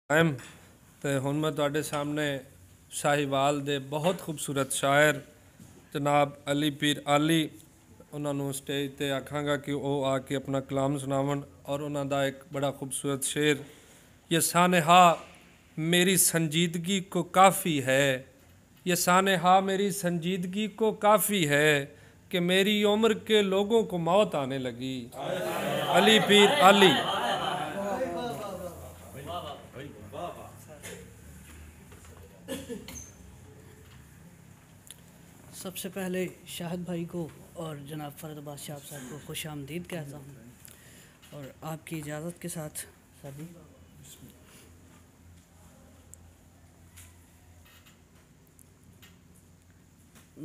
Time तो हुण मैं तुहाडे सामने साहिवाल दे बहुत खूबसूरत शायर जनाब अली पीर आली उन्होंने स्टेज ते आखांगा कि वो आके अपना कलाम सुनावन और उन्हों दा एक बड़ा खूबसूरत शेर, ये सानहा मेरी संजीदगी को काफ़ी है, ये सानहा मेरी संजीदगी को काफ़ी है कि मेरी उम्र के लोगों को मौत आने लगी। अली पीर आली। सबसे पहले शाहिद भाई को और जनाब फरद अब्बास शाह साहब को खुश आमदीद कहता हूँ और आपकी इजाज़त के साथ सभी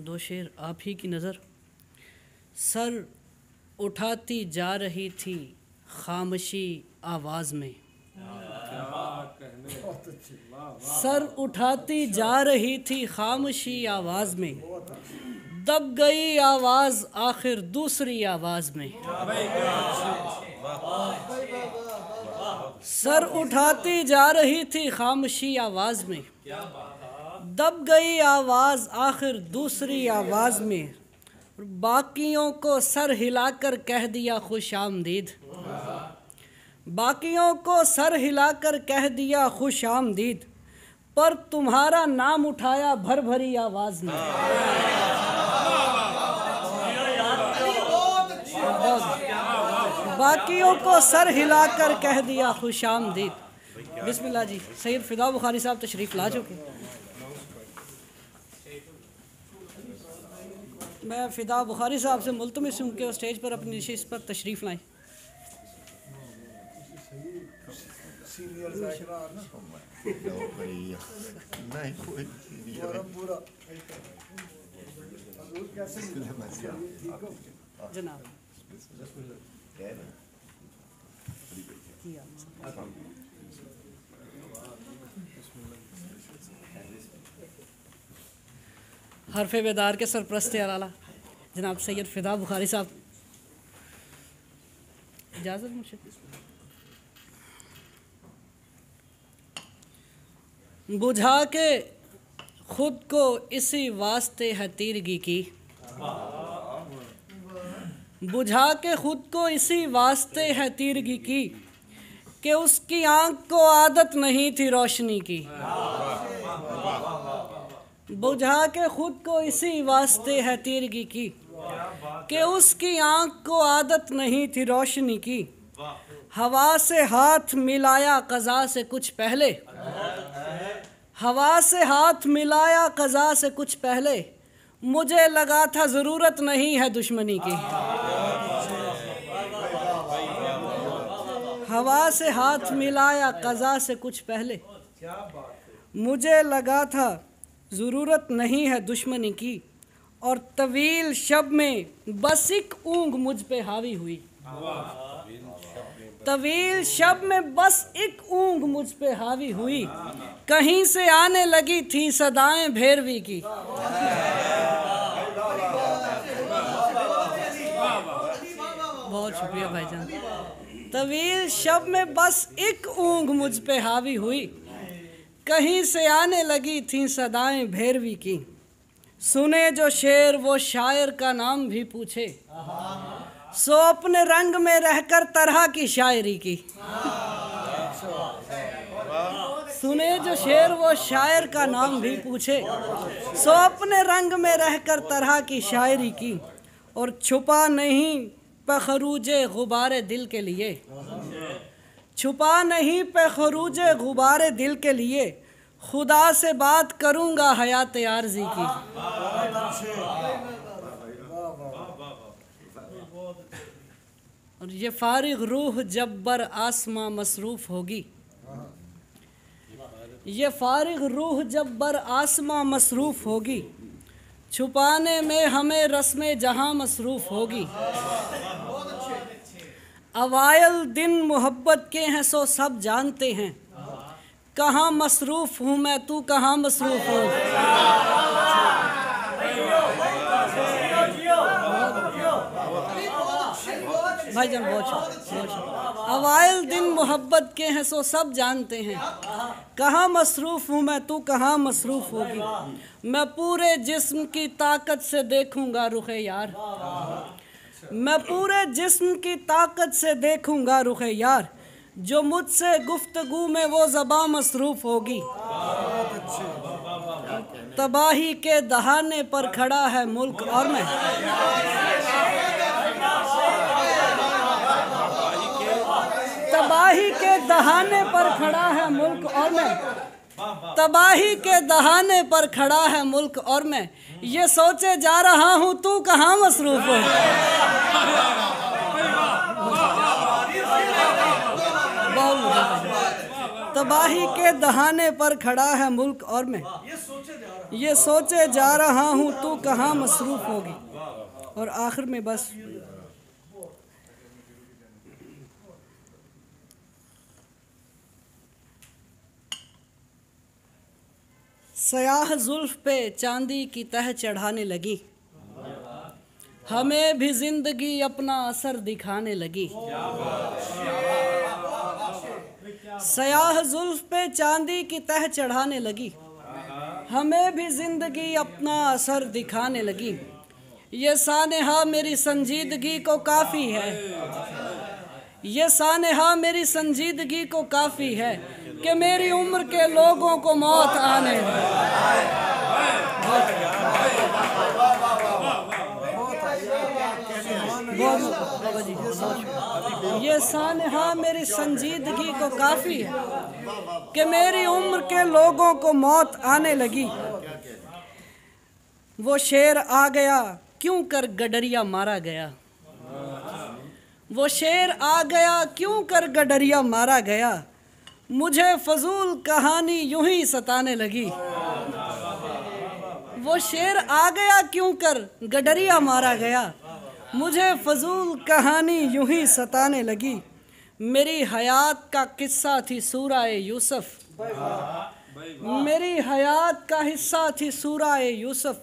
दो शेर आप ही की नज़र। सर उठाती जा रही थी खामोशी आवाज़ में, सर उठाती जा रही थी खामोशी आवाज़ में, दब गई आवाज़ आखिर दूसरी आवाज़ में। सर उठाती जा रही थी खामोशी आवाज़ में, दब गई आवाज़ आखिर दूसरी आवाज़ में, बाकियों को सर हिलाकर कह दिया खुश आमदीद, बाकियों को सर हिलाकर कह दिया खुश आमदीद, पर तुम्हारा नाम उठाया भर भरी आवाज़ में। बाकियों को सर हिलाकर कह दिया खुश आमदीद। बिस्मिल्लाह जी। सैयद फ़िदा बुखारी साहब तशरीफ़ ला चुके। मैं फ़िदा बुखारी साहब से मुल्तमिस हूँ कि स्टेज पर अपनी नशिस्त पर तशरीफ़ लाएँ। जनाब हरफ़े बेदार के सरप्रस्त आला जनाब सैयद फ़िदा बुखारी साहब, इजाज़त मुझे। बुझा के खुद को इसी वास्ते है तीरगी की, बुझा के खुद को इसी वास्ते है तीरगी की, कि उसकी आँख को आदत नहीं थी रोशनी की। बुझा के खुद को इसी वास्ते है तीरगी की, कि उसकी आँख को आदत नहीं थी रोशनी की। हवा से हाथ मिलाया क़ज़ा से कुछ पहले, हवा से हाथ मिलाया क़ज़ा से कुछ पहले, मुझे लगा था ज़रूरत नहीं है दुश्मनी की। हवा से हाथ मिलाया क़ज़ा से कुछ पहले, मुझे लगा था ज़रूरत नहीं है दुश्मनी की, और तवील शब में बस एक ऊँग मुझ पे हावी हुई। तवील शब में बस एक ऊँग मुझ पे हावी हुई, कहीं से आने लगी थी सदाएं भैरवी की। बहुत शुक्रिया भाईजान। तवील शब में बस एक ऊँग मुझ पे हावी हुई, कहीं से आने लगी थी सदाएं भैरवी की। सुने जो शेर वो शायर का नाम भी पूछे, सो अपने रंग में रहकर तरह की शायरी की। सुने जो शेर वो शायर का नाम भी पूछे, सो अपने रंग में रहकर तरह की शायरी की। और छुपा नहीं पखरूजे गुबारे दिल के लिए, छुपा नहीं पखरूजे गुबारे दिल के लिए, खुदा से बात करूँगा हयात आर्ज़ी की। और ये फारिग रूह जब बर आसमां मसरूफ़ होगी, ये फारिग रूह जब बर आसमां मसरूफ़ होगी, छुपाने में हमें रस्में जहाँ मसरूफ़ होगी। अवायल दिन मोहब्बत के हैं सो सब जानते हैं, कहाँ मसरूफ़ हूँ मैं तू कहाँ मसरूफ़ हो। भाईजान बहुत शुक्रिया। अवाइल दिन मोहब्बत के हैं सो सब जानते हैं। कहाँ मसरूफ़ हूँ मैं, तू कहाँ मसरूफ़ होगी। मैं पूरे जिस्म की ताकत से देखूंगा रुखे यार, मैं पूरे जिस्म की ताकत से देखूंगा रुखे यार। जो मुझसे गुफ्तगू में वो ज़बां मसरूफ़ होगी। तबाही के दहाने पर खड़ा है मुल्क और मैं, तबाही के दहाने पर खड़ा है मुल्क और मैं, तबाही के दहाने पर खड़ा है मुल्क और मैं। ये सोचे जा रहा हूँ तू कहाँ मसरूफ़ हो। तबाही के दहाने पर खड़ा है मुल्क और मैं, ये सोचे जा रहा हूँ तू कहाँ मसरूफ़ होगी। और आखिर में बस सयाह जुल्फ पे चांदी की तह चढ़ाने लगी, हमें भी जिंदगी अपना असर दिखाने लगी। सयाह जुल्फ पे चांदी की तह चढ़ाने लगी, हमें भी जिंदगी अपना असर दिखाने लगी। ये सानेहा मेरी संजीदगी को काफ़ी है, ये सानेहा मेरी संजीदगी को काफ़ी है कि मेरी उम्र के लोगों को मौत आने ये सानेहा मेरी संजीदगी को काफ़ी है कि मेरी उम्र के लोगों को मौत आने लगी। वो शेर आ गया क्यों कर गडरिया मारा गया, वो शेर आ गया क्यों कर गडरिया मारा गया। मुझे फजूल कहानी यूं ही सताने लगी, वो शेर आ गया क्यों कर गडरिया मारा गया। मुझे फजूल कहानी यूं ही सताने लगी। मेरी हयात का किस्सा थी सूरा यूसुफ, मेरी हयात का हिस्सा थी सूरा यूसुफ।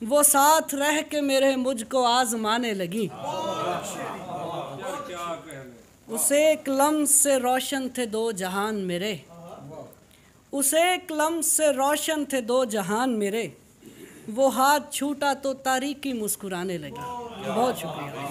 वो साथ रह के मेरे मुझको आजमाने लगी। उसे एक लम्स से रोशन थे दो जहान मेरे, उसे एक लम्स से रोशन थे दो जहान मेरे। वो हाथ छूटा तो तारीकी मुस्कुराने लगी। बहुत शुक्रिया।